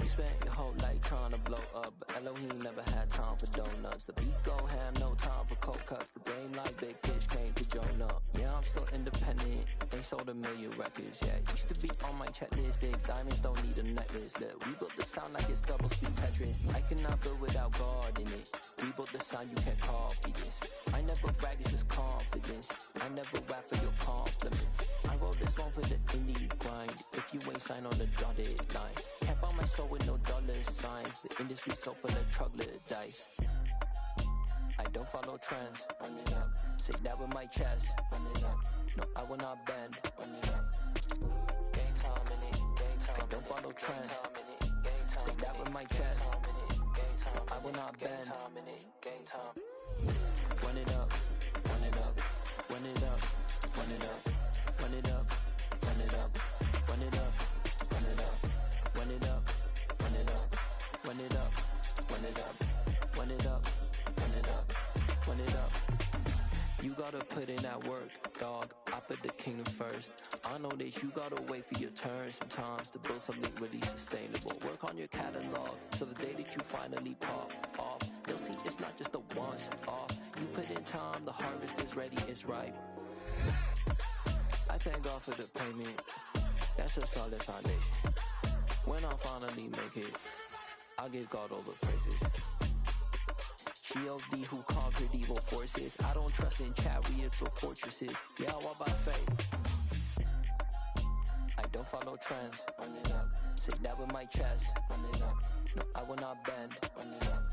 You spent your whole life trying to blow up, but Elohim never had time for donuts. The beat go ham, no time for cold cuts. The game like Big Fish came to join up. Yeah, I'm still independent, ain't sold a million records yet. Used to be on my checklist, big diamonds don't need a necklace. Look, we built the sound like it's double speed Tetris. I cannot build without God in it. We built the sound, you can't copy this. I never brag, it's just confidence. I never rap for your compliments. I wrote this one for the indie grind. If you ain't signed on the dotted line, can't buy my soul with no dollar signs. The industry so full of troglodytes. I don't follow trends. Run it up. Say that with my chest. Run it up. No, I will not bend. Run it up. Gang time in it. Gang time. I don't follow trends. Say that with my chest. I will not bend. Gang time. Run it up. Run it up. Run it up. Run it up. Run it up. Run it up. Run it up. Run it up. Run it up. Run it up. Run it up. Run it up. Run it up. Run it up. Run it up. You gotta put in that work, dog. I put the kingdom first. I know that you gotta wait for your turn sometimes to build something really sustainable. Work on your catalog, so the day that you finally pop off, you'll see it's not just a once off. You put in time, the harvest is ready, it's ripe. I thank God for the payment. That's a solid foundation. When I finally make it, I'll give God all the praises. G.O.D. who conquered evil forces. I don't trust in chariots or fortresses. Yeah, I walk by faith. I don't follow trends. Run it up. Say that with my chest. Run it up. No, I will not bend. Run it up.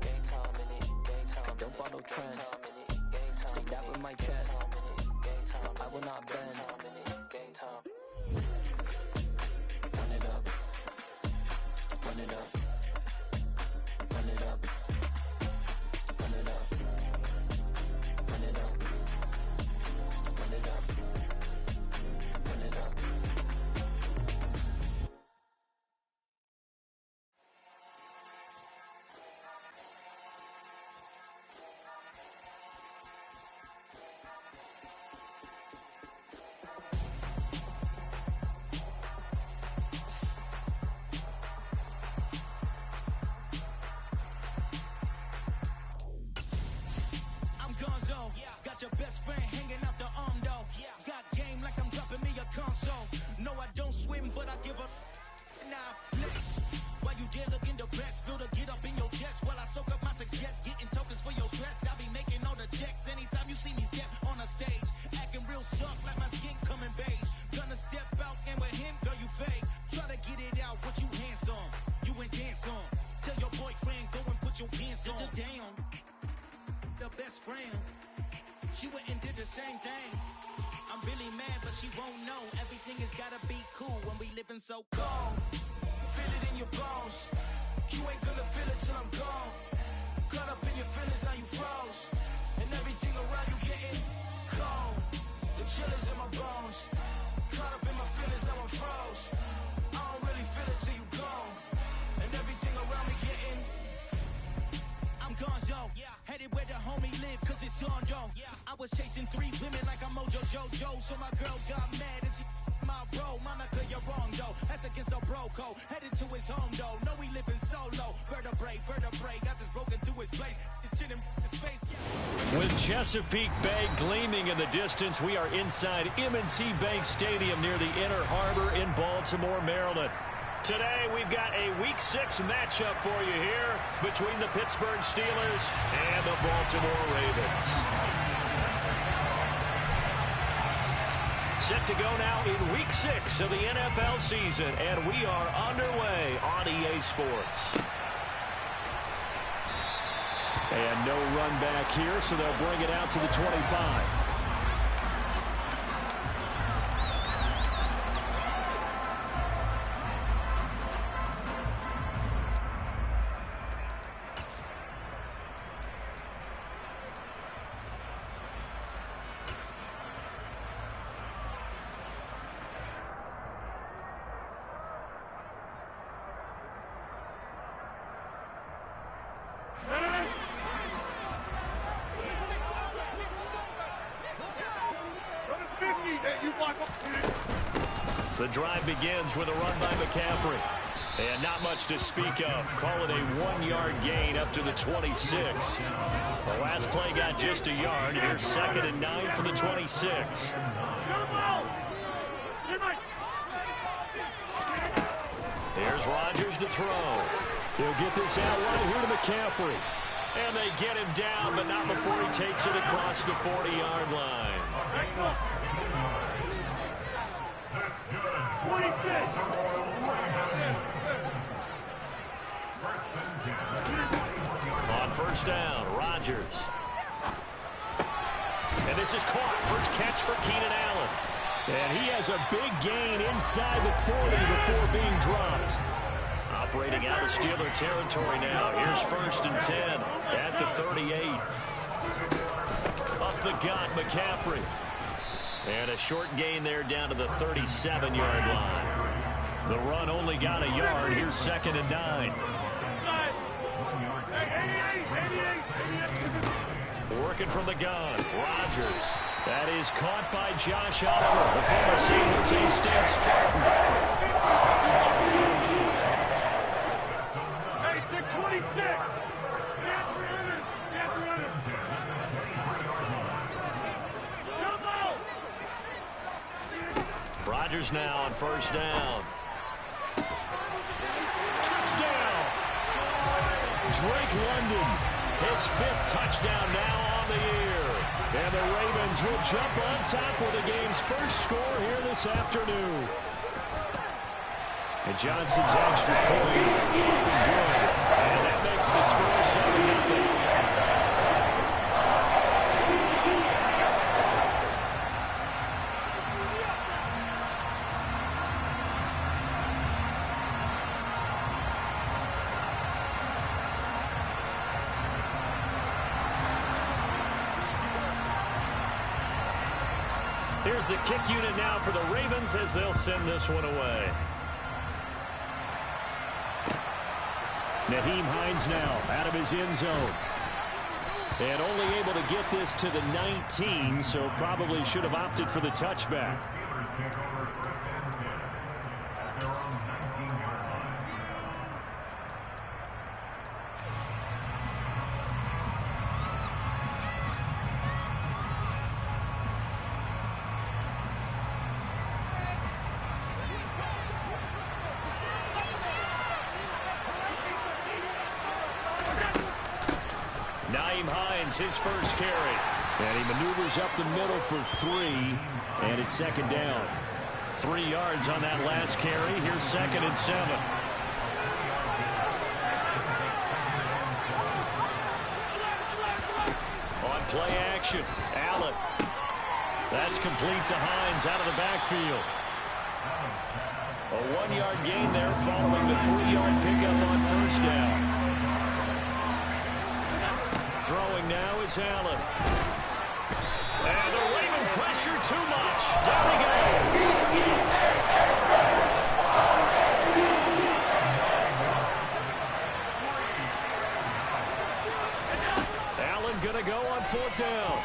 Gang time in it. Gang time. I don't follow trends. Say that with my chest. No, I will not bend. Gang time. Run it up. Run it up. Run it up. Run it up. Run it up. Run it up. Run it up. Got your best friend hanging out the arm though. Got game like I'm dropping me a console. No, I don't swim, but I give a nah flex. While you there looking depressed, feel the get up in your chest while I soak up my success, getting tokens for your stress. I'll be making all the checks anytime you see me step on a stage, acting real soft like my skin coming beige. Gonna step out and with him, girl, you fake. Try to get it out, but you handsome. You ain't dance on. Tell your boyfriend go and put your pants on. Down. The best friend. She went and did the same thing. I'm really mad, but she won't know. Everything has gotta be cool when we living so cold. Feel it in your bones. You ain't gonna feel it till I'm gone. Caught up in your feelings, now you froze. And everything around you getting cold. The chill is in my bones. Caught up in my feelings, now I'm froze. I don't really feel it till you gone. And everything around me getting I'm gonzo, headed where the homie live, cause it's on though. I was chasing 3 women like I'm Mojo Jojo, so my girl got mad and she my bro. Monica, you're wrong though, that's against a bro code. Headed to his home though, no we living solo. Vertebrae, got this broken to his place. This shit in his face, With Chesapeake Bay gleaming in the distance, we are inside M&T Bank Stadium near the Inner Harbor in Baltimore, Maryland. Today, we've got a Week 6 matchup for you here between the Pittsburgh Steelers and the Baltimore Ravens. Set to go now in Week 6 of the NFL season, and we are underway on EA Sports. And no run back here, so they'll bring it out to the 25. The drive begins with a run by McCaffrey. And not much to speak of. Call it a 1-yard gain up to the 26. The last play got just a yard. Here's 2nd and 9 for the 26. Here's Rodgers to throw. He'll get this out right here to McCaffrey. And they get him down, but not before he takes it across the 40-yard line. On first down, Rodgers. And this is caught. First catch for Keenan Allen. And he has a big gain inside the 40 before being dropped. Operating out of Steeler territory now. Here's 1st and 10 at the 38. Up the gut, McCaffrey. And a short gain there down to the 37-yard line. The run only got a yard. Here's 2nd and 9. Working from the gun, Rodgers. That is caught by Josh Oliver, the former San Jose State Spartan. Hey, 626. Rodgers now on first down. Touchdown! Drake London, his 5th touchdown now on the year. And the Ravens will jump on top with the game's first score here this afternoon. And Johnson's extra point up and good. And that makes the score 7-0. Here's the kick unit now for the Ravens as they'll send this one away. Nyheim Hines now out of his end zone. And only able to get this to the 19, so probably should have opted for the touchback. Nyheim Hines, his first carry. And he maneuvers up the middle for 3, and it's 2nd down. 3 yards on that last carry. Here's 2nd and 7. On play action, Allen. That's complete to Hines out of the backfield. A 1-yard gain there following the 3-yard pickup on first down. Throwing now is Allen. And the Raven pressure too much. Down he goes. Allen going to go on 4th down.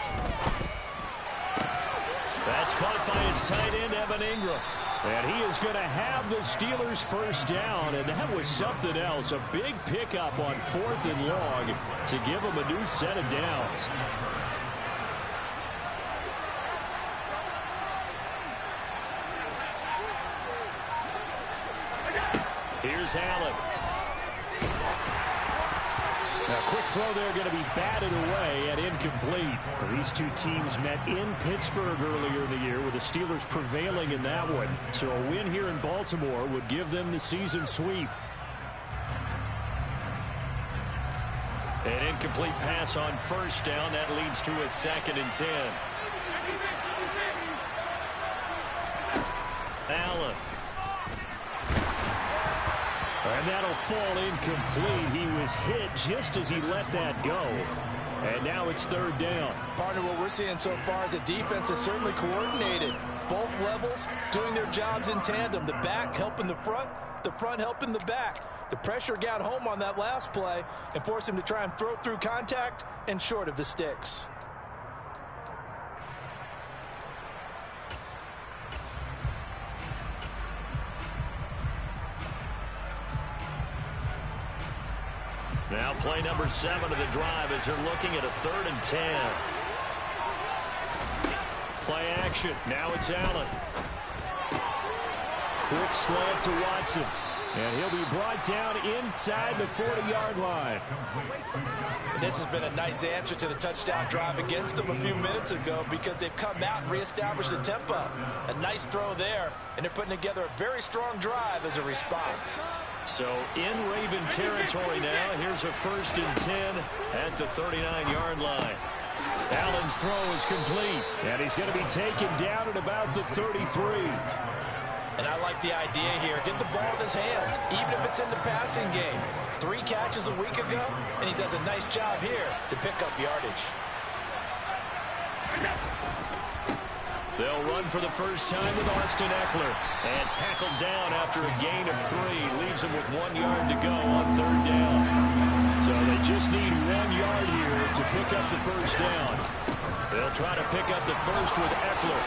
That's caught by his tight end, Evan Ingram. And he is going to have the Steelers first down, and that was something else. A big pickup on 4th and long to give them a new set of downs. Here's Allen. Now, quick throw there going to be batted away and incomplete. These two teams met in Pittsburgh earlier in the year with the Steelers prevailing in that one. So a win here in Baltimore would give them the season sweep. An incomplete pass on first down. That leads to a 2nd and 10. Allen. And that'll fall incomplete. He was hit just as he let that go. And now it's 3rd down. Partner, what we're seeing so far is a defense that's certainly coordinated. Both levels doing their jobs in tandem. The back helping the front helping the back. The pressure got home on that last play and forced him to try and throw through contact and short of the sticks. Now play number 7 of the drive as they're looking at a 3rd and 10. Play action. Now it's Allen. Quick slant to Watson. And he'll be brought down inside the 40-yard line. This has been a nice answer to the touchdown drive against them a few minutes ago because they've come out and reestablished the tempo. A nice throw there, and they're putting together a very strong drive as a response. So in Raven territory now, here's a 1st and 10 at the 39-yard line. Allen's throw is complete, and he's going to be taken down at about the 33. And I like the idea here. Get the ball in his hands, even if it's in the passing game. 3 catches a week ago, and he does a nice job here to pick up yardage. They'll run for the first time with Austin Eckler. And tackled down after a gain of 3. Leaves him with 1 yard to go on 3rd down. So they just need 1 yard here to pick up the first down. They'll try to pick up the first with Eckler.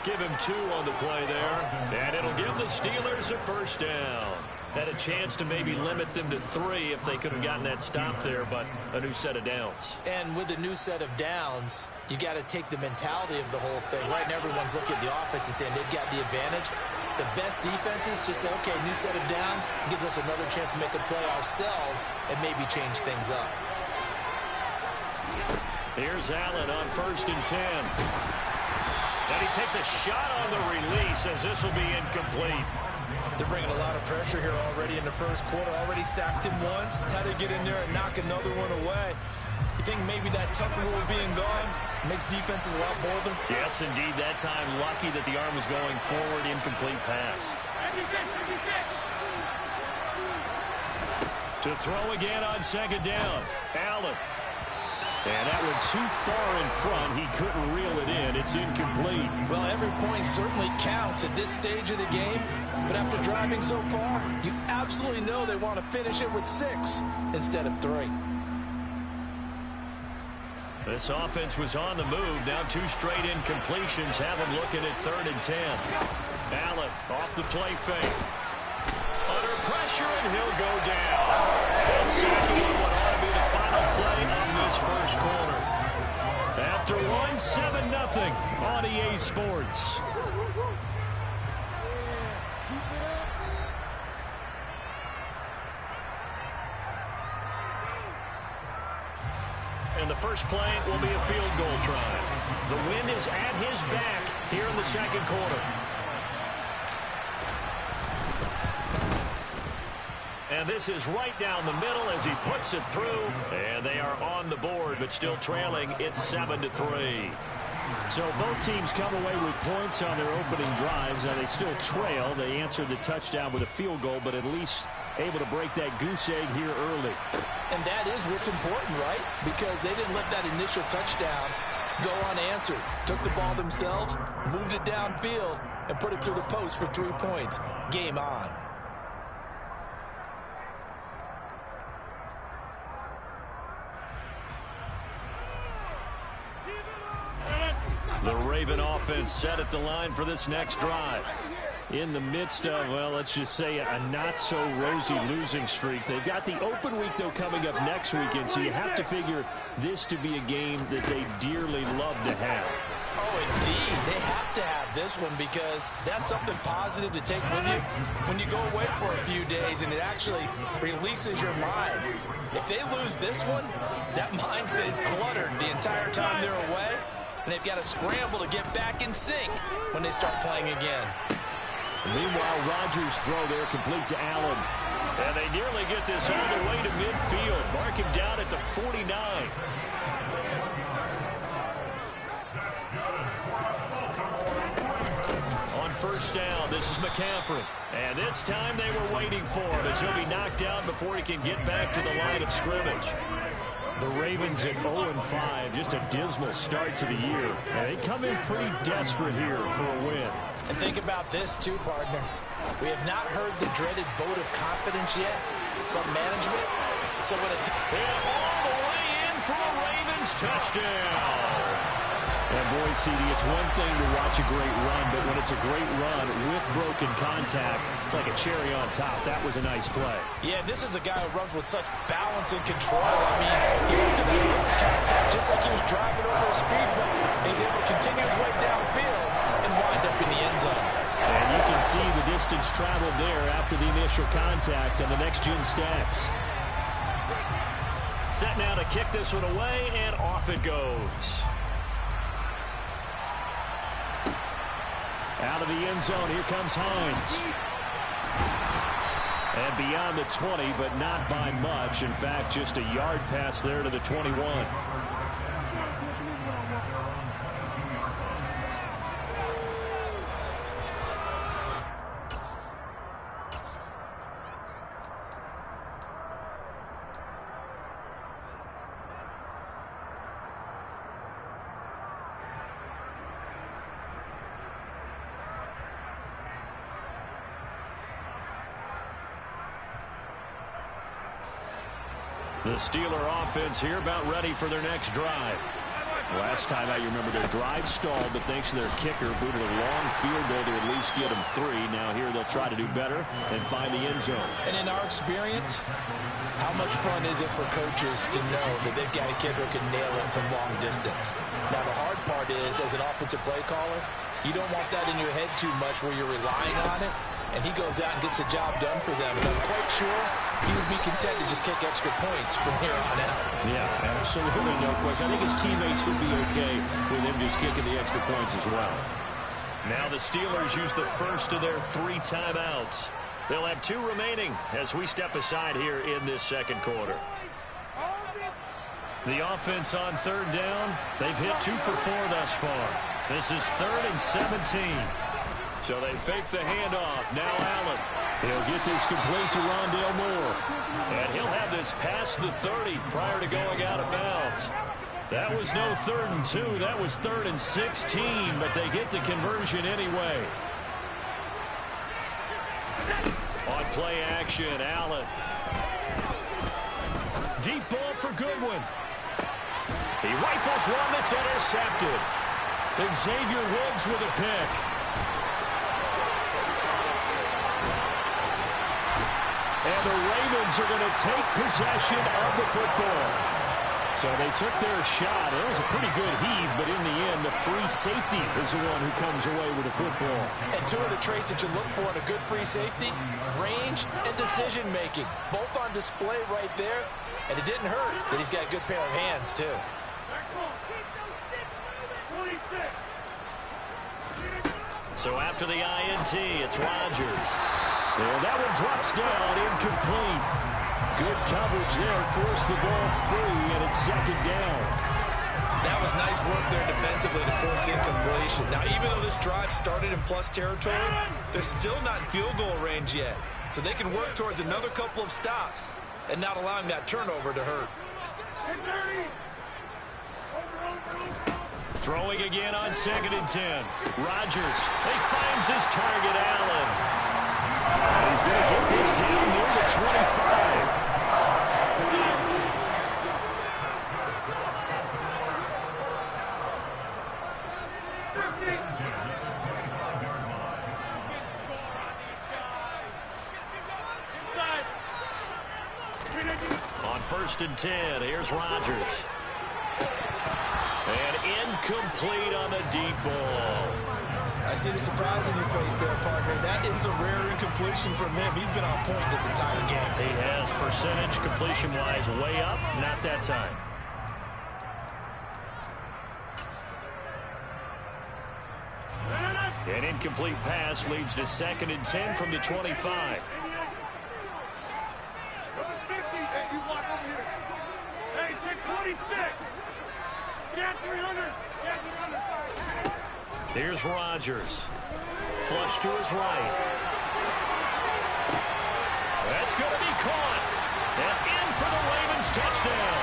Give him 2 on the play there. And it'll give the Steelers a first down. Had a chance to maybe limit them to 3 if they could have gotten that stop there, but a new set of downs. And with a new set of downs, you got to take the mentality of the whole thing. Right now, everyone's looking at the offense and saying they've got the advantage. The best defenses just say, okay, new set of downs gives us another chance to make a play ourselves and maybe change things up. Here's Allen on 1st and 10. And he takes a shot on the release as this will be incomplete. They're bringing a lot of pressure here already in the first quarter. Already sacked him once. Had to get in there and knock another one away. You think maybe that Tucker rule being gone makes defenses a lot bolder? Yes, indeed. That time lucky that the arm was going forward. Incomplete pass. To throw again on 2nd down. Allen. And that went too far in front. He couldn't reel it in. It's incomplete. Well, every point certainly counts at this stage of the game. But after driving so far, you absolutely know they want to finish it with 6 instead of 3. This offense was on the move. Now 2 straight incompletions have him looking at 3rd and 10. Allen off the play fake. Under pressure, and he'll go down. They'll sack him on what ought to be the final play of this first quarter. After 1-7-0 on EA Sports. And the first play will be a field goal try. The wind is at his back here in the 2nd quarter. And this is right down the middle as he puts it through. And they are on the board, but still trailing. It's 7-3. So both teams come away with points on their opening drives. Now they still trail. They answered the touchdown with a field goal, but at least able to break that goose egg here early. And that is what's important, right? Because they didn't let that initial touchdown go unanswered. Took the ball themselves, moved it downfield, and put it through the post for 3 points. Game on. The Raven offense set at the line for this next drive. In the midst of, well, let's just say a not-so-rosy losing streak. They've got the open week, though, coming up next weekend, so you have to figure this to be a game that they dearly love to have. Oh, indeed. They have to have this one because that's something positive to take with you when you go away for a few days, and it actually releases your mind. If they lose this one, that mind stays cluttered the entire time they're away, and they've got to scramble to get back in sync when they start playing again. Meanwhile, Rodgers' throw there complete to Allen. And they nearly get this all the way to midfield. Mark him down at the 49. On 1st down, this is McCaffrey. And this time they were waiting for him as he'll be knocked down before he can get back to the line of scrimmage. The Ravens at 0-5, just a dismal start to the year. And they come in pretty desperate here for a win. And think about this, too, partner. We have not heard the dreaded vote of confidence yet from management. So when it's all the way in for a Ravens touchdown. And boy, CD, it's one thing to watch a great run, but when it's a great run with broken contact, it's like a cherry on top. That was a nice play. Yeah, this is a guy who runs with such balance and control. I mean, he went to that contact just like he was driving over a speed bump. He's able to continue his way downfield and wind up in the end zone. And you can see the distance traveled there after the initial contact on the next-gen stats. Set now to kick this one away, and off it goes. Out of the end zone, here comes Hines. And beyond the 20, but not by much. In fact, just a yard pass there to the 21. The Steeler offense here about ready for their next drive. Last time I remember their drive stalled, but thanks to their kicker, booted a long field goal to at least get them 3. Now here they'll try to do better and find the end zone. And in our experience, how much fun is it for coaches to know that they've got a kicker who can nail it from long distance? Now the hard part is, as an offensive play caller, you don't want that in your head too much where you're relying on it. And he goes out and gets the job done for them. And I'm quite sure he would be content to just kick extra points from here on out. Yeah, absolutely no question. I think his teammates would be okay with him just kicking the extra points as well. Now the Steelers use the first of their 3 timeouts. They'll have 2 remaining as we step aside here in this second quarter. The offense on third down, they've hit 2 for 4 thus far. This is 3rd and 17. So they fake the handoff. Now Allen. He'll get this complete to Rondale Moore. And he'll have this past the 30 prior to going out of bounds. That was no 3rd and 2. That was 3rd and 16, but they get the conversion anyway. On play action, Allen. Deep ball for Goodwin. He rifles one that's intercepted. And Xavier Woods with a pick. And the Ravens are going to take possession of the football. So they took their shot. It was a pretty good heave, but in the end, the free safety is the one who comes away with the football. And 2 of the traits that you look for in a good free safety, range and decision-making. Both on display right there. And it didn't hurt that he's got a good pair of hands, too. So after the INT, it's Rodgers. And that one drops down, incomplete. Good coverage there, forced the ball free, and it's 2nd down. That was nice work there defensively to force incompletion. Now, even though this drive started in plus territory, they're still not in field goal range yet. So they can work towards another couple of stops and not allowing that turnover to hurt. Throwing again on 2nd and 10. Rodgers, he finds his target, Allen. He's going to get this down near the 25. On 1st and 10, here's Rodgers. And incomplete on the deep ball. I see the surprise in your face there, partner. That is a rare incompletion from him. He's been on point this entire game. He has percentage completion-wise way up. Not that time. An incomplete pass leads to 2nd and 10 from the 25. Here's Rodgers. Flush to his right. That's going to be caught. And in for the Ravens touchdown.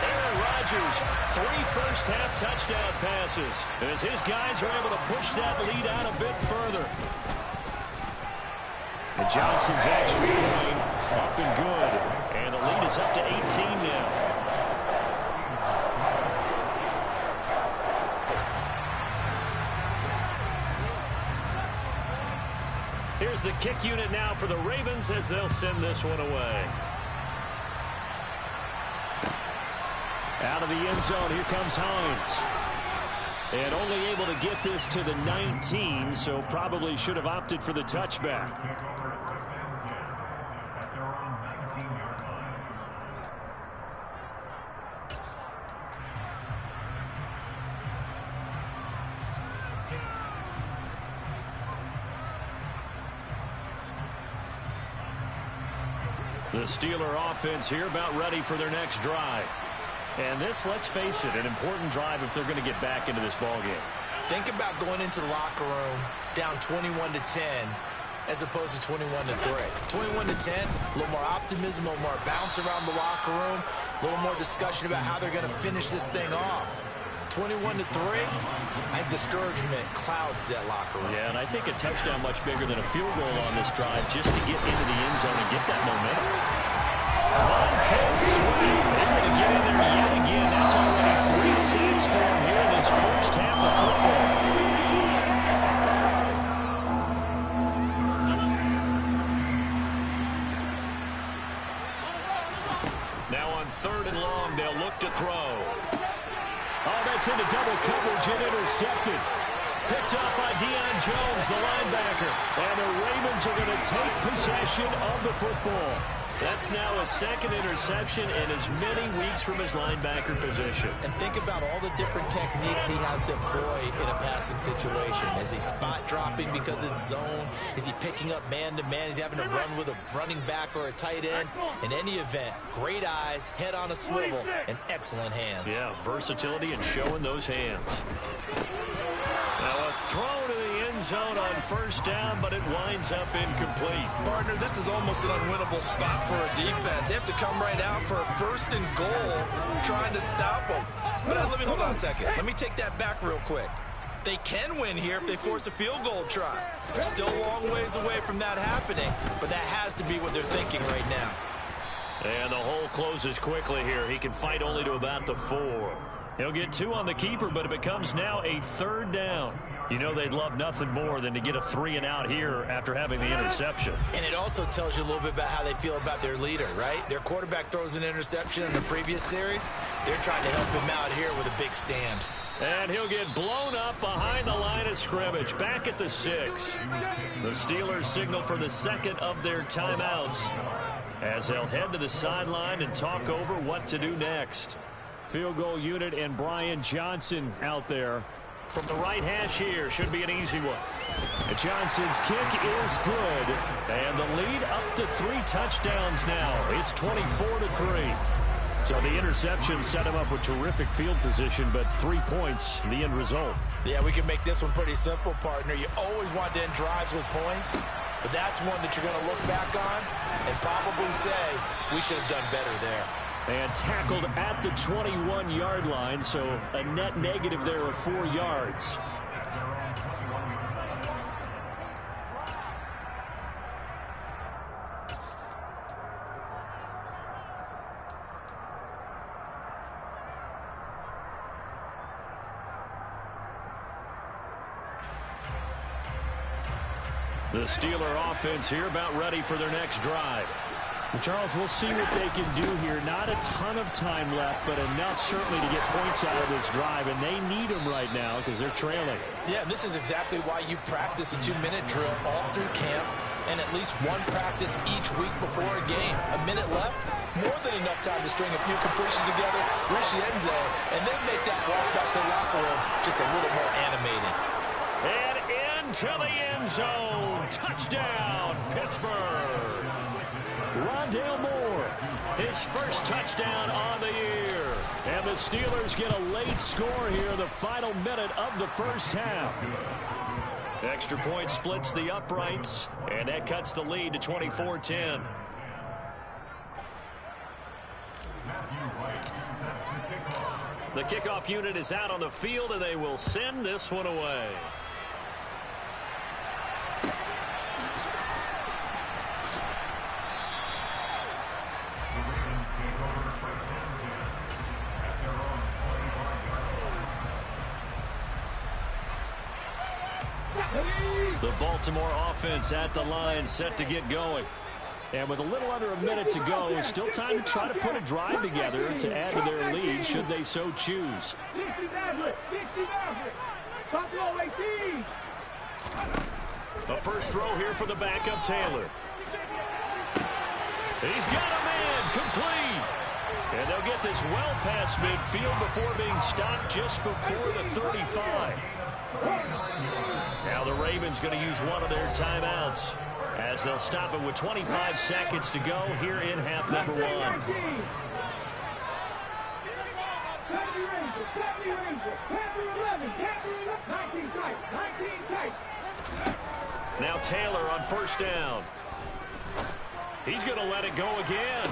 Aaron Rodgers, 3 first-half touchdown passes as his guys are able to push that lead out a bit further. And Johnson's extra point up and good. And the lead is up to 18 now. Here's the kick unit now for the Ravens as they'll send this one away. Out of the end zone, here comes Hines. And only able to get this to the 19, so probably should have opted for the touchback. The Steeler offense here about ready for their next drive. And this, let's face it, an important drive if they're going to get back into this ballgame. Think about going into the locker room down 21-10 as opposed to 21-3. 21-10, a little more optimism, a little more bounce around the locker room, a little more discussion about how they're going to finish this thing off. 21-3, I think discouragement clouds that locker room. Yeah, and I think a touchdown much bigger than a field goal on this drive just to get into the end zone and get that momentum. Montez Sweat able to get in there yet again. That's already 3 sacks for him here in this first half of football. Now on 3rd and long, they'll look to throw. Oh, that's into double coverage and intercepted. Picked up by Deion Jones, the linebacker. And the Ravens are going to take possession of the football. That's now a 2nd interception in as many weeks from his linebacker position. And think about all the different techniques he has to employ in a passing situation. Is he spot dropping because it's zone? Is he picking up man-to-man? Is he having to run with a running back or a tight end? In any event, great eyes, head on a swivel, and excellent hands. Yeah, versatility and showing those hands. Now a throw to the end zone on 1st down, but it winds up incomplete. Partner, this is almost an unwinnable spot for a defense. They have to come right out for a 1st and goal, trying to stop them. But let me hold on a second. Let me take that back real quick. They can win here if they force a field goal try. They're still a long ways away from that happening, but that has to be what they're thinking right now. And the hole closes quickly here. He can fight only to about the 4. He'll get 2 on the keeper, but it becomes now a 3rd down. You know they'd love nothing more than to get a 3 and out here after having the interception. And it also tells you a little bit about how they feel about their leader, right? Their quarterback throws an interception in the previous series. They're trying to help him out here with a big stand. And he'll get blown up behind the line of scrimmage, back at the 6. The Steelers signal for the 2nd of their timeouts as they'll head to the sideline and talk over what to do next. Field goal unit and Brian Johnson out there. From the right hash here, should be an easy one. And Johnson's kick is good. And the lead up to 3 touchdowns now. It's 24-3. So the interception set him up with terrific field position, but 3 points, the end result. Yeah, we can make this one pretty simple, partner. You always want to end drives with points, but that's one that you're going to look back on and probably say, we should have done better there. And tackled at the 21-yard line, so a net negative there of 4 yards. The Steeler offense here about ready for their next drive. Charles, we'll see what they can do here. Not a ton of time left, but enough certainly to get points out of this drive, and they need them right now because they're trailing. Yeah, this is exactly why you practice a 2-minute drill all through camp and at least one practice each week before a game. A minute left, more than enough time to string a few completions together, reach the end zone, and then make that walk back to the locker room just a little more animated. And into the end zone. Touchdown, Pittsburgh. Rondale Moore, his first touchdown on the year. And the Steelers get a late score here, the final minute of the first half. Extra point splits the uprights, and that cuts the lead to 24-10. The kickoff unit is out on the field, and they will send this one away. The Baltimore offense at the line, set to get going. And with a little under a minute to go, still time to try to put a drive together to add to their lead should they so choose. The first throw here for the backup, Taylor. He's got a man, complete. And they'll get this well past midfield before being stopped just before the 35. Now the Ravens going to use one of their timeouts as they'll stop it with 25 seconds to go here in half number one. Now Taylor on first down. He's going to let it go again.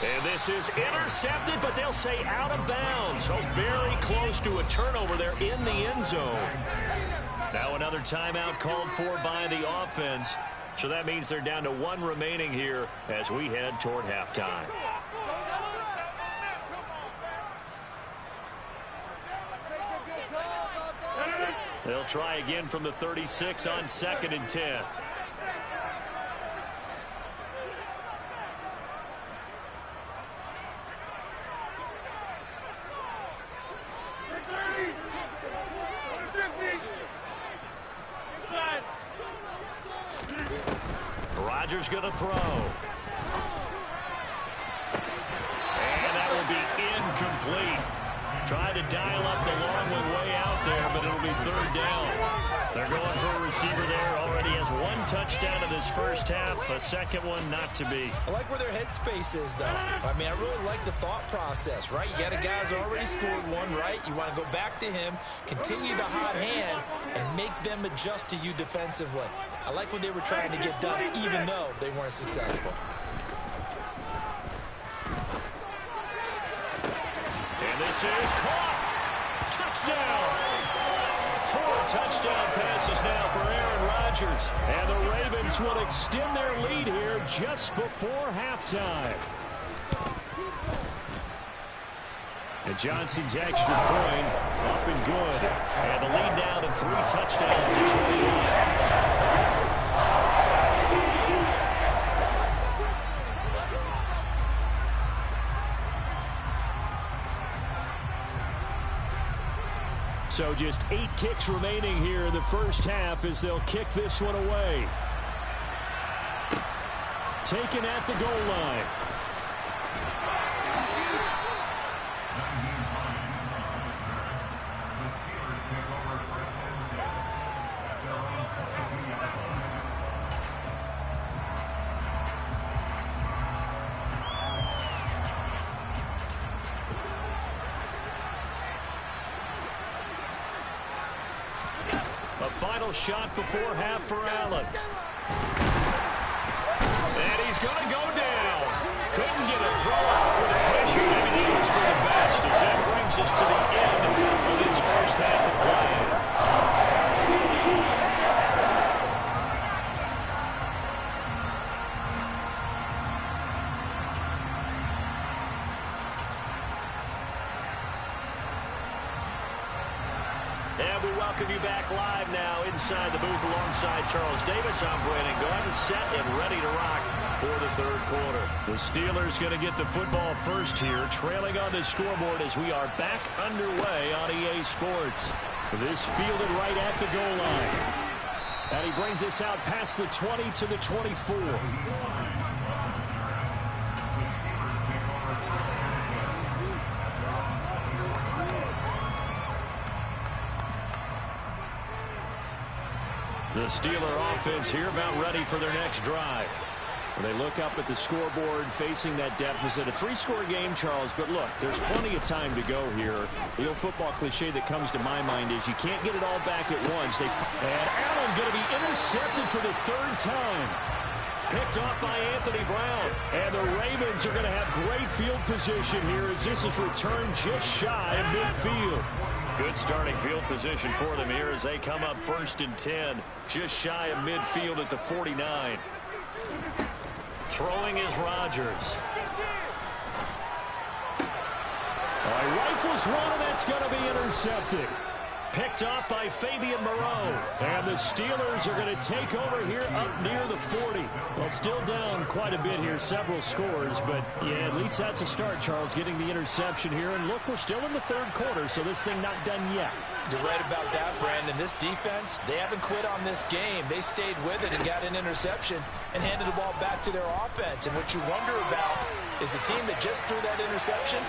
And this is intercepted, but they'll say out of bounds. So very close to a turnover there in the end zone. Now another timeout called for by the offense. So that means they're down to one remaining here as we head toward halftime. They'll try again from the 36 on 2nd and 10. Rodgers going to throw. And that will be incomplete. Tried to dial up the long one way out there, but it'll be third down. They're going for a receiver there. Already has one touchdown in this first half. A second one not to be. I like where their headspace is, though. I mean, I really like the thought process, right? You got a guy who's already scored one, right? You want to go back to him, continue the hot hand, and make them adjust to you defensively. I like what they were trying to get done, even though they weren't successful. And this is caught. Touchdown. 4 touchdown passes now for Aaron Rodgers. And the Ravens will extend their lead here just before halftime. And Johnson's extra point up and good. And the lead now to 3 touchdowns at 21. So just 8 ticks remaining here in the first half as they'll kick this one away. Taken at the goal line. Final shot before half for Allen. And he's going to go down. Couldn't get a throw off with the pressure. Maybe that was for the best as that brings us to the end of this first half of play. And we welcome you back live now inside the booth alongside Charles Davis. I'm Brandon Gaudin, set and ready to rock for the third quarter. The Steelers going to get the football first here, trailing on the scoreboard as we are back underway on EA Sports. This fielded right at the goal line. And he brings us out past the 20 to the 24. The Steeler offense here about ready for their next drive. They look up at the scoreboard facing that deficit. A 3-score game, Charles, but look, there's plenty of time to go here. The old football cliche that comes to my mind is you can't get it all back at once. And Allen going to be intercepted for the 3rd time. Picked off by Anthony Brown. And the Ravens are going to have great field position here as this is returned just shy of midfield. Good starting field position for them here as they come up 1st and 10. Just shy of midfield at the 49. Throwing is Rodgers. Rifles one, and that's going to be intercepted. Picked off by Fabian Moreau. And the Steelers are going to take over here up near the 40. Well, still down quite a bit here, several scores. But, yeah, at least that's a start, Charles, getting the interception here. And look, we're still in the third quarter, so this thing not done yet. You're right about that, Brandon. This defense, they haven't quit on this game. They stayed with it and got an interception and handed the ball back to their offense. And what you wonder about is the team that just threw that interception,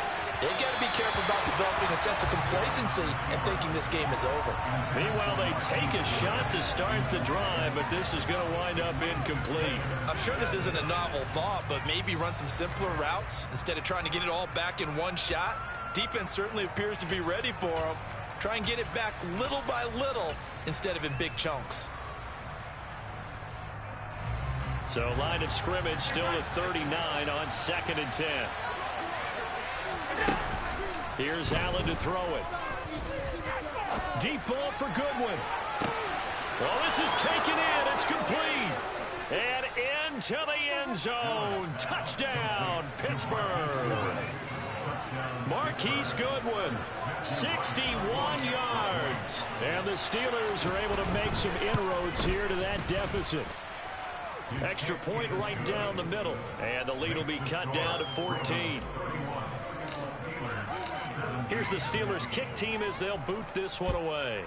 they've got to be careful about developing a sense of complacency and thinking this game is over. Meanwhile, they take a shot to start the drive, but this is going to wind up incomplete. I'm sure this isn't a novel thought, but maybe run some simpler routes instead of trying to get it all back in one shot. Defense certainly appears to be ready for them. Try and get it back little by little instead of in big chunks. So line of scrimmage still at 39 on 2nd and 10. Here's Allen to throw it. Deep ball for Goodwin. Well, this is taken in. It's complete. And into the end zone. Touchdown, Pittsburgh. Marquise Goodwin, 61 yards. And the Steelers are able to make some inroads here to that deficit. Extra point right down the middle. And the lead will be cut down to 14. Here's the Steelers kick team as they'll boot this one away.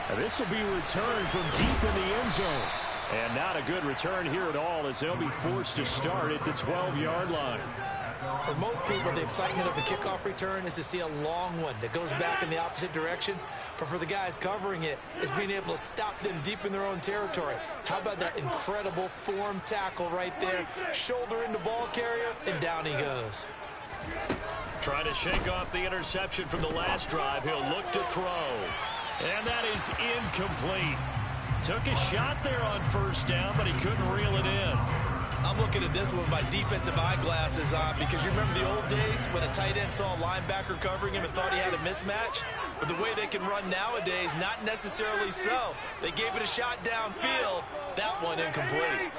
And this will be returned from deep in the end zone. And not a good return here at all as they'll be forced to start at the 12-yard line. For most people, the excitement of the kickoff return is to see a long one that goes back in the opposite direction. But for the guys covering it, it's being able to stop them deep in their own territory. How about that incredible form tackle right there? Shoulder into ball carrier, and down he goes. Trying to shake off the interception from the last drive. He'll look to throw. And that is incomplete. Took a shot there on first down, but he couldn't reel it in. I'm looking at this with my defensive eyeglasses on because you remember the old days when a tight end saw a linebacker covering him and thought he had a mismatch? But the way they can run nowadays, not necessarily so. They gave it a shot downfield. That one incomplete.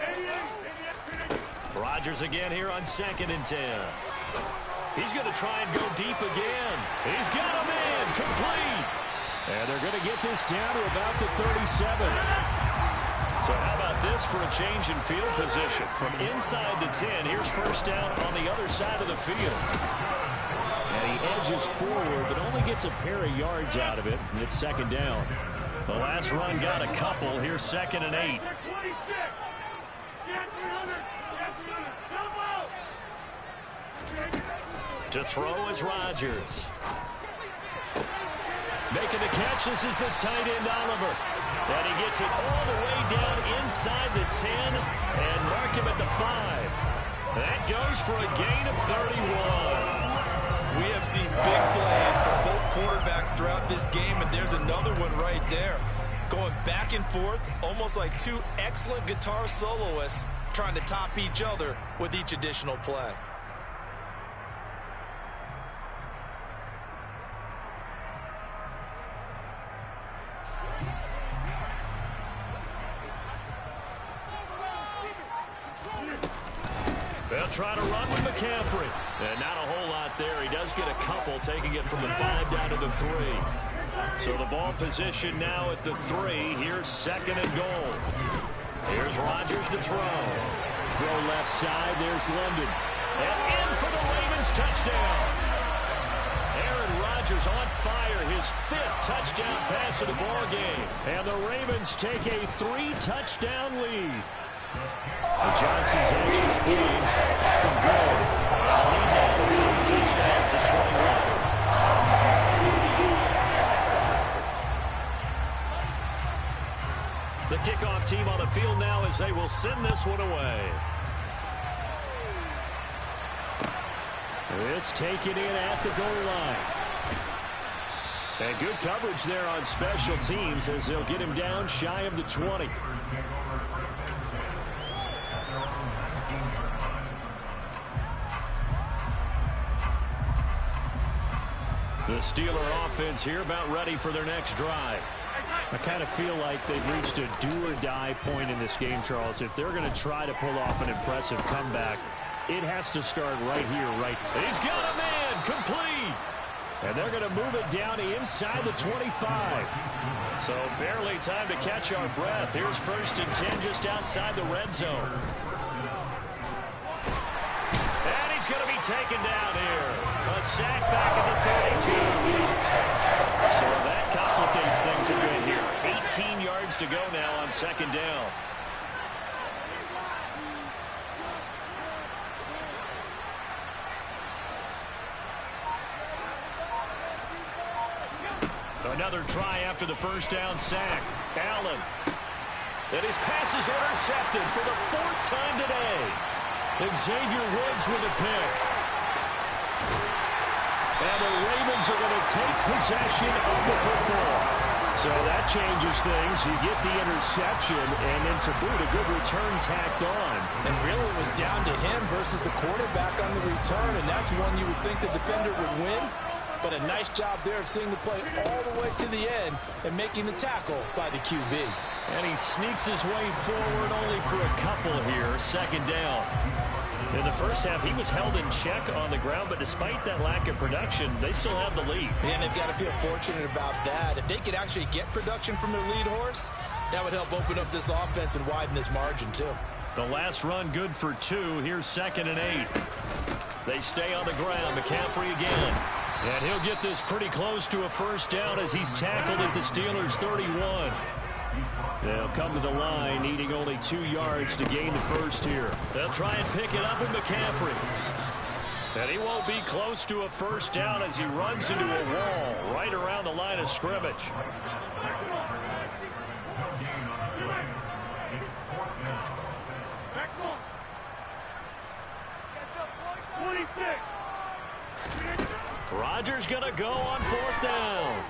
Rodgers again here on 2nd and 10. He's going to try and go deep again. He's got him in. Complete. And they're going to get this down to about the 37. So how about this for a change in field position? From inside the 10, here's first down on the other side of the field. And he edges forward, but only gets a pair of yards out of it, and it's 2nd down. The last run got a couple. Here's 2nd and 8. To throw is Rodgers. Making the catch, this is the tight end, Oliver. And he gets it all the way down inside the 10 and mark him at the 5. That goes for a gain of 31. We have seen big plays from both quarterbacks throughout this game, and there's another one right there. Going back and forth, almost like two excellent guitar soloists trying to top each other with each additional play. They'll try to run with McCaffrey. And not a whole lot there. He does get a couple, taking it from the 5 down to the 3. So the ball position now at the 3. Here's 2nd and goal. Here's Rodgers to throw. Throw left side. There's London. And in for the Ravens touchdown. Aaron Rodgers on fire. His 5th touchdown pass of the ball game. And the Ravens take a 3-touchdown lead. Johnson's extra point. Good. Lead now to 3 touchdowns at 21. The kickoff team on the field now as they will send this one away. This taken in at the goal line. And good coverage there on special teams as they'll get him down shy of the 20. The Steeler offense here about ready for their next drive. I kind of feel like they've reached a do-or-die point in this game, Charles. If they're going to try to pull off an impressive comeback, it has to start right here, right? He's got a man, complete. And they're going to move it down inside the 25. So barely time to catch our breath. Here's 1st and 10 just outside the red zone. And he's going to be taken down here. A sack back at the 32. So that complicates things a bit here. 18 yards to go now on 2nd down. Another try after the 1st down sack. Allen. And his pass is intercepted for the 4th time today. Xavier Woods with a pick. And the Ravens are going to take possession of the football. So that changes things. You get the interception, and then to boot, a good return tacked on. And really it was down to him versus the quarterback on the return, and that's one you would think the defender would win. But a nice job there of seeing the play all the way to the end and making the tackle by the QB. And he sneaks his way forward only for a couple here. 2nd down. In the 1st half, he was held in check on the ground, but despite that lack of production, they still have the lead. And they've got to feel fortunate about that. If they could actually get production from their lead horse, that would help open up this offense and widen this margin too. The last run good for 2. Here's 2nd and 8. They stay on the ground. McCaffrey again. And he'll get this pretty close to a 1st down as he's tackled at the Steelers' 31. They'll come to the line, needing only 2 yards to gain the 1st here. They'll try and pick it up with McCaffrey. And he won't be close to a 1st down as he runs into a wall right around the line of scrimmage. Rodgers going to go on 4th down.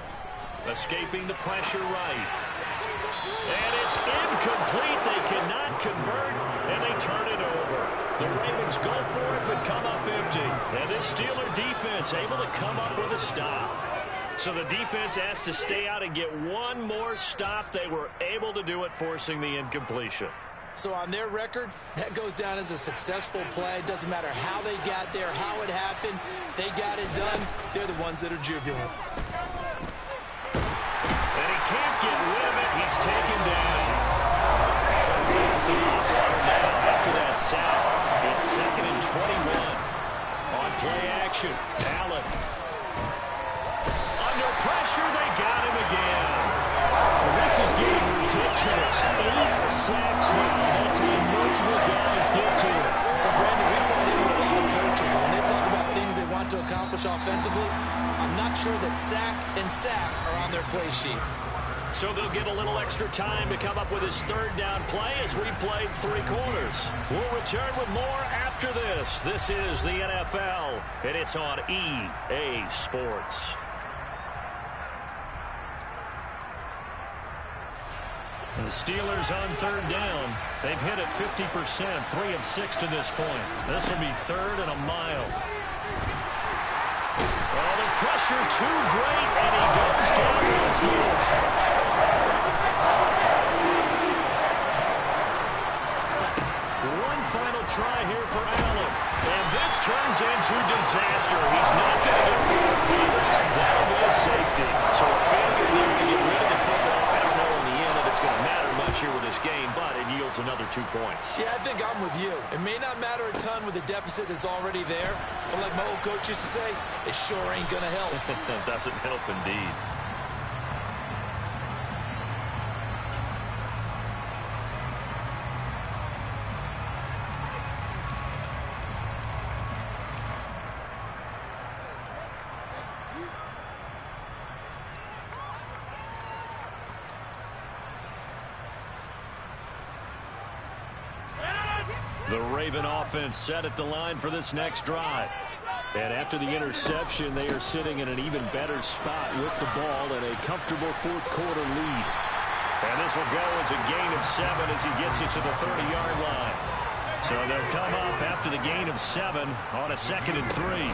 Escaping the pressure right. And it's incomplete. They cannot convert, and they turn it over. The Ravens go for it, but come up empty. And this Steeler defense able to come up with a stop. So the defense has to stay out and get one more stop. They were able to do it, forcing the incompletion. So on their record, that goes down as a successful play. It doesn't matter how they got there, how it happened. They got it done. They're the ones that are jubilant. And he can't get rid of it. He's taken down. Some hot water now after that sack. It's 2nd and 21. On play action, Allen. Under pressure, they got him again. This is getting ridiculous. 8 sacks now. That's how multiple guys get to it. So, Brandon, we saw it with a lot of coaches. When they talk about things they want to accomplish offensively, I'm not sure that sack and sack are on their play sheet. So they'll get a little extra time to come up with his 3rd down play as we played 3 quarters. We'll return with more after this. This is the NFL, and it's on EA Sports. The Steelers on 3rd down. They've hit it 50%, 3 of 6 to this point. This will be 3rd and a mile. Oh, the pressure too great, and he goes down once more. One final try here for Allen. And this turns into disaster. He's not going to get 4 yards. That'll be a safety. So a failure there to get rid of the football. I don't know in the end if it's going to matter much here with this game, but it yields another 2 points. Yeah, I think I'm with you. It may not matter a ton with the deficit that's already there, but like my old coach used to say, it sure ain't going to help. It doesn't help indeed. The Raven offense set at the line for this next drive. And after the interception, they are sitting in an even better spot with the ball and a comfortable 4th quarter lead. And this will go as a gain of 7 as he gets it to the 30-yard line. So they'll come up after the gain of 7 on a 2nd and 3.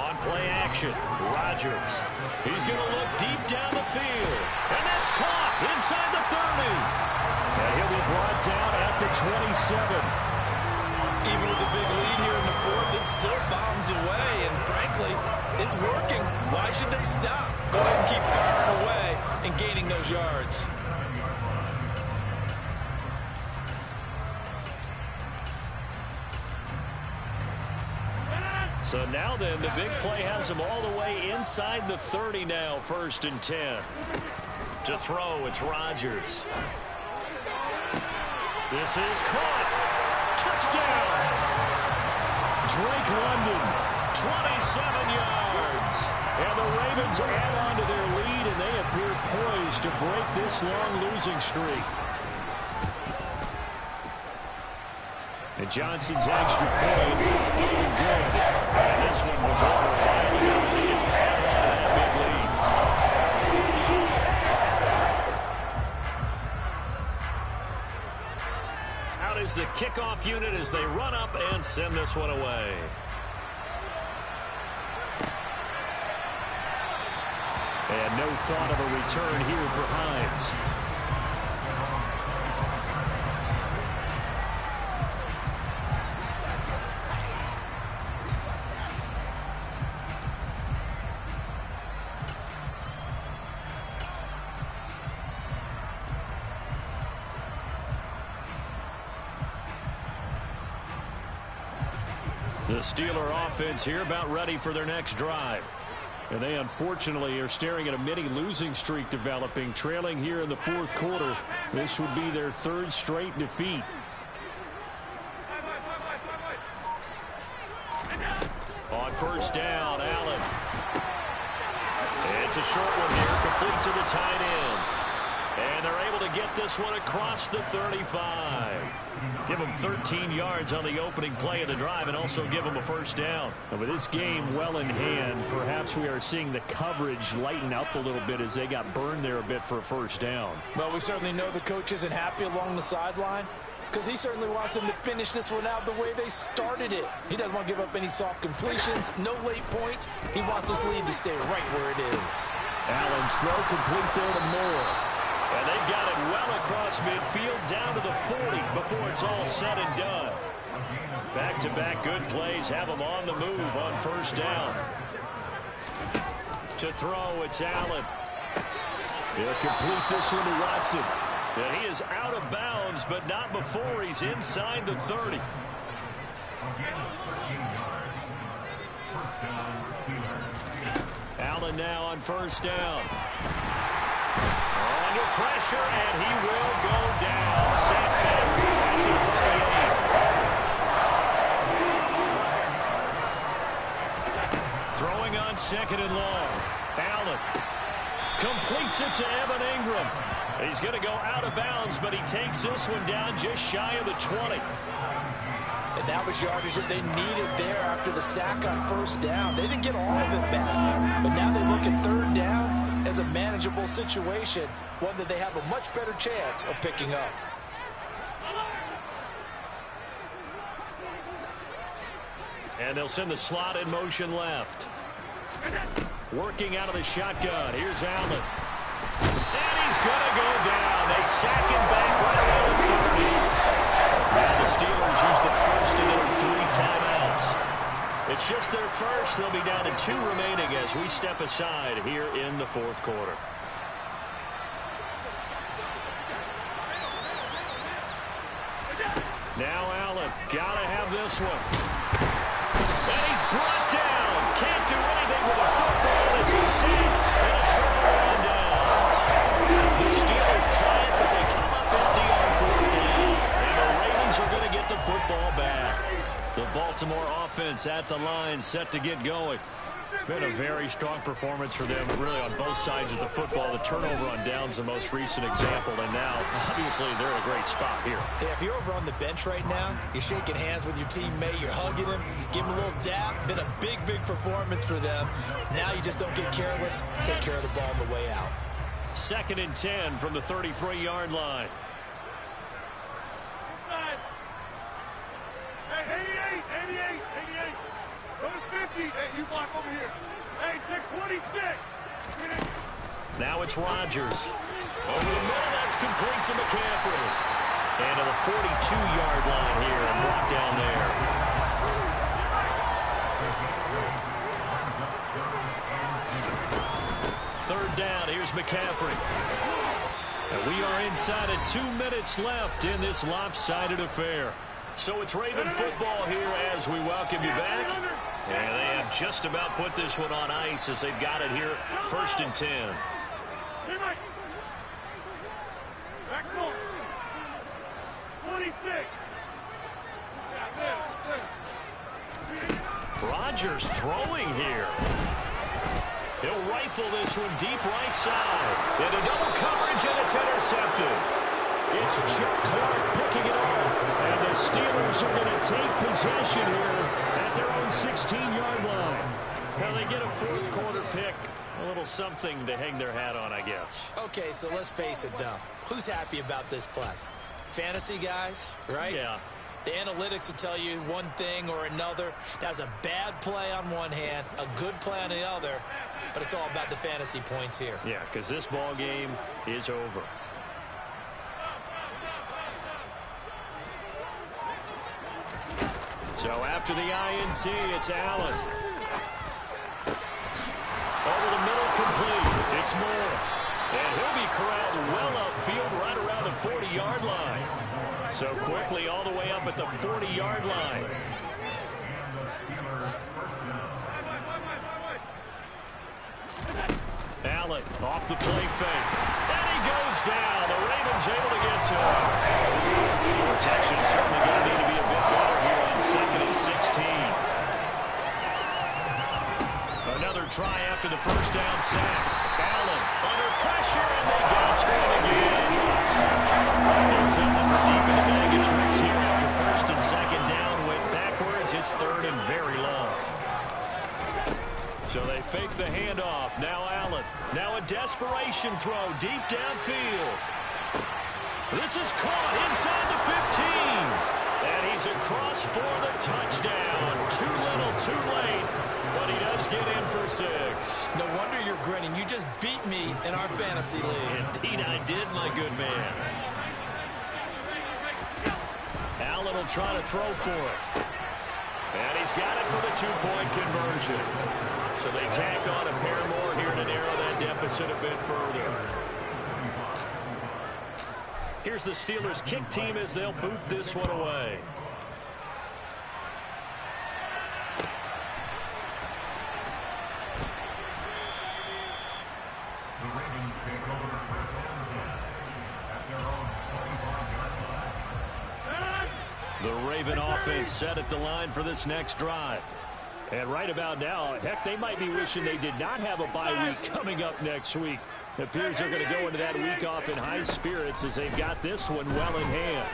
On play action, Rodgers. He's going to look deep down the field. And that's caught inside the 30. And he'll be brought down at the 27. Even with a big lead here in the fourth, it still bombs away. And frankly, it's working. Why should they stop? Go ahead and keep firing away and gaining those yards. So now then, the big play has them all the way inside the 30 now, 1st and 10. To throw, it's Rodgers. This is caught. Touchdown. Drake London, 27 yards. And the Ravens add on to their lead, and they appear poised to break this long losing streak. And Johnson's extra point looking good. And this one was over a while ago as he just added on to that big lead. Out is the kickoff unit as they run up and send this one away. And no thought of a return here for Hines. The Steeler offense here about ready for their next drive. And they unfortunately are staring at a mini losing streak developing, trailing here in the 4th quarter. This would be their 3rd straight defeat. On 1st down, Allen. It's a short one here, complete to the tight end. And they're able to get this one across the 35. Give them 13 yards on the opening play of the drive and also give them a 1st down. And with this game well in hand, perhaps we are seeing the coverage lighten up a little bit as they got burned there a bit for a 1st down. Well, we certainly know the coach isn't happy along the sideline because he certainly wants them to finish this one out the way they started it. He doesn't want to give up any soft completions, no late points. He wants his lead to stay right where it is. Allen's throw complete there to Moore. And they've got it well across midfield down to the 40 before it's all said and done. Back-to-back good plays have them on the move on 1st down. To throw, it's Allen. He'll complete this one to Watson. And he is out of bounds, but not before he's inside the 30. Allen now on 1st down. Under pressure, and he will go down. Sack back at the 38. Throwing on 2nd and long. Allen completes it to Evan Ingram. He's going to go out of bounds, but he takes this one down just shy of the 20. And that was yardage that they needed there after the sack on 1st down. They didn't get all of it back, but now they look at 3rd down as a manageable situation, one that they have a much better chance of picking up. And they'll send the slot in motion left. Working out of the shotgun. Here's Allen. And he's going to go down. They sack him back right around the 30. Now the Steelers use the 1st of their 3 timeouts. It's just their 1st. They'll be down to 2 remaining as we step aside here in the 4th quarter. Now Allen, gotta have this one. And he's brought down. Can't do anything with a football. It's a sack and a turnaround downs. The Steelers try it, but they come up empty on 4th down. And the Ravens are going to get the football back. The Baltimore offense at the line, set to get going. Been a very strong performance for them, really on both sides of the football. The turnover on downs, the most recent example, and now, obviously, they're in a great spot here. Yeah, if you're over on the bench right now, you're shaking hands with your teammate, you're hugging him, give him a little dap. Been a big, big performance for them. Now you just don't get careless. Take care of the ball on the way out. 2nd and 10 from the 33-yard line. Hey, 88. Go to 50. Hey, you block over here. Hey, take 26. Now it's Rodgers. Over the middle, that's complete to McCaffrey. And to the 42-yard line here and brought down there. Third down, here's McCaffrey. And we are inside of 2 minutes left in this lopsided affair. So it's Raven football here as we welcome you back. And they have just about put this one on ice as they've got it here, 1st and 10. Back 26. Rodgers throwing here. He'll rifle this one deep right side. Into double coverage, and it's intercepted. It's Chuck Clark picking it off. And the Steelers are going to take possession here at their own 16-yard line. Now they get a 4th quarter pick. A little something to hang their hat on, I guess. Okay, so let's face it, though. Who's happy about this play? Fantasy guys, right? Yeah. The analytics will tell you one thing or another. That's a bad play on one hand, a good play on the other, but it's all about the fantasy points here. Yeah, because this ball game is over. So after the INT, it's Allen. Over the middle, complete. It's Moore. And he'll be corralled well upfield right around the 40-yard line. So quickly all the way up at the 40-yard line. Allen off the play fake. And he goes down. The Ravens able to get to him. Protection certainly going to need to be a bit better here on 2nd and 16. Another try after the first down sack. Allen under pressure, and they get to him again. And something for deep in the bag of tricks here after 1st and 2nd down. Went backwards. It's 3rd and very long. So they fake the handoff. Now Allen. Now a desperation throw deep downfield. This is caught inside the 15. And he's across for the touchdown. Too little, too late. But he does get in for 6. No wonder you're grinning. You just beat me in our fantasy league. Indeed I did, my good man. Allen will try to throw for it. And he's got it for the 2-point conversion. So they tack on a pair more here to narrow that deficit a bit further. Here's the Steelers kick team as they'll boot this one away. The Raven offense set at the line for this next drive. And right about now, heck, they might be wishing they did not have a bye week coming up next week. It appears they're going to go into that week off in high spirits as they've got this one well in hand.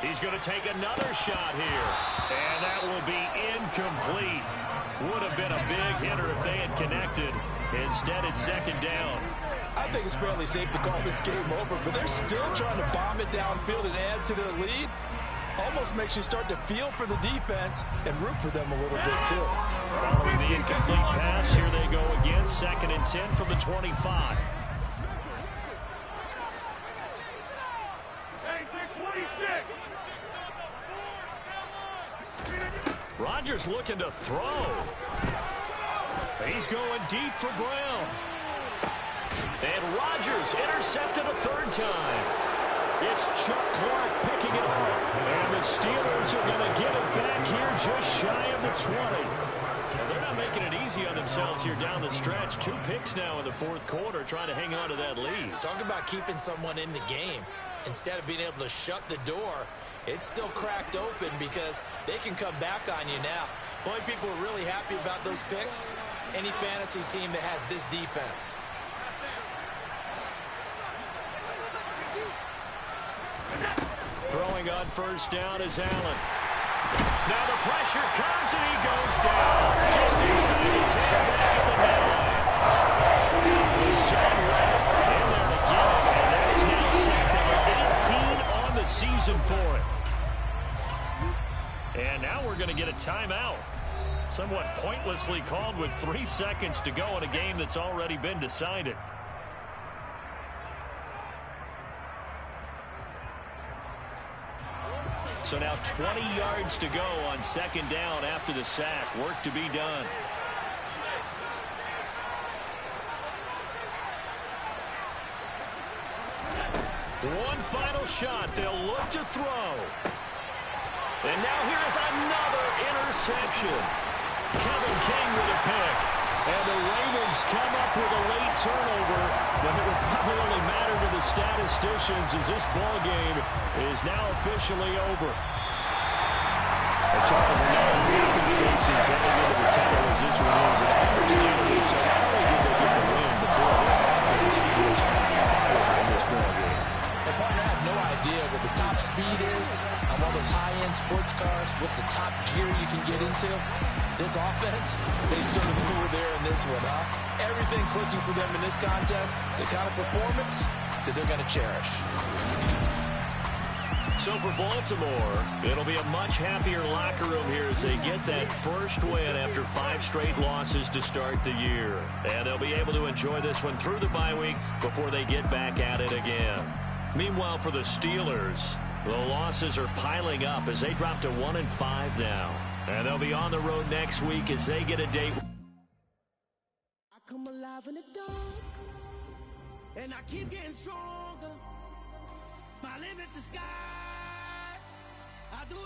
He's going to take another shot here. And that will be incomplete. Would have been a big hitter if they had connected. Instead, it's 2nd down. I think it's fairly safe to call this game over, but they're still trying to bomb it downfield and add to their lead. Almost makes you start to feel for the defense and root for them a little bit, too. Following the incomplete pass, here they go again. 2nd and 10 from the 25. Rodgers looking to throw. He's going deep for Brown. And Rodgers intercepted a 3rd time. It's Chuck Clark picking it off. And the Steelers are going to get it back here just shy of the 20. And they're not making it easy on themselves here down the stretch. 2 picks now in the 4th quarter trying to hang on to that lead. Talk about keeping someone in the game. Instead of being able to shut the door, it's still cracked open because they can come back on you now. The only people who are really happy about those picks, any fantasy team that has this defense. Throwing on 1st down is Allen. Now the pressure comes and he goes down. Just inside the 10 back at the net. The Sun Red in there to get him. And that is now sack number 18 on the season for it. And now we're going to get a timeout. Somewhat pointlessly called with 3 seconds to go in a game that's already been decided. So now 20 yards to go on second down after the sack. Work to be done. One final shot. They'll look to throw. And now here's another interception. Kevin King with a pick. And the Ravens come up with a late turnover, but it will probably only matter to the statisticians as this ball game is now officially over. Charles, and now happy faces heading into the tunnel as this one is an understandably so. Not only did they get the win, but boy, their offense was on fire in this ball game. Hey, partner, I have no idea what the top speed is on one of those high-end sports cars. What's the top gear you can get into? This offense, they certainly were there in this one, huh? Everything clicking for them in this contest, the kind of performance that they're going to cherish. So for Baltimore, it'll be a much happier locker room here as they get that first win after 5 straight losses to start the year. And they'll be able to enjoy this one through the bye week before they get back at it again. Meanwhile, for the Steelers, the losses are piling up as they drop to 1-5 now. And they'll be on the road next week as they get a date. I come alive in the dark, and I keep getting stronger. My limit's the sky. I do